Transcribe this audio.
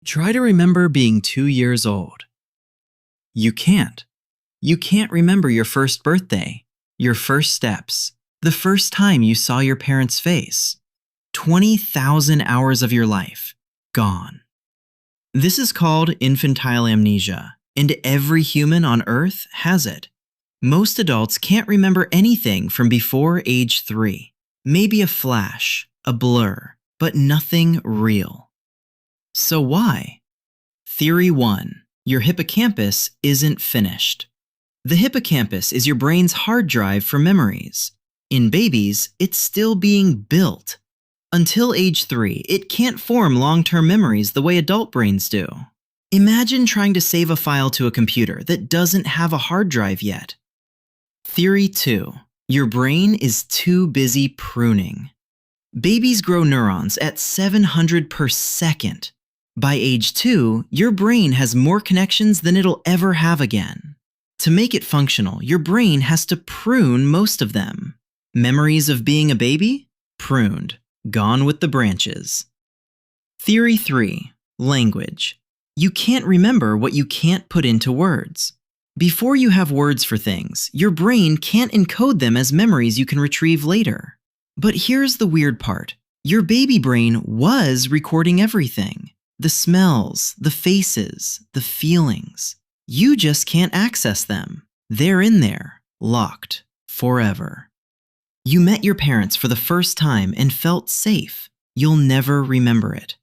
Try to remember being 2 years old. You can't. You can't remember your first birthday, your first steps, the first time you saw your parents' face. 20,000 hours of your life gone. This is called infantile amnesia, and every human on Earth has it. Most adults can't remember anything from before age 3. Maybe a flash, a blur, but nothing real. So why? Theory 1. Your hippocampus isn't finished. The hippocampus is your brain's hard drive for memories. In babies, it's still being built. Until age 3, it can't form long-term memories the way adult brains do. Imagine trying to save a file to a computer that doesn't have a hard drive yet. Theory 2. Your brain is too busy pruning. Babies grow neurons at 700 per second. By age 2, your brain has more connections than it'll ever have again. To make it functional, your brain has to prune most of them. Memories of being a baby? Pruned. Gone with the branches. Theory 3. Language. You can't remember what you can't put into words. Before you have words for things, your brain can't encode them as memories you can retrieve later. But here's the weird part. Your baby brain was recording everything. The smells, the faces, the feelings. You just can't access them. They're in there, locked, forever. You met your parents for the first time and felt safe. You'll never remember it.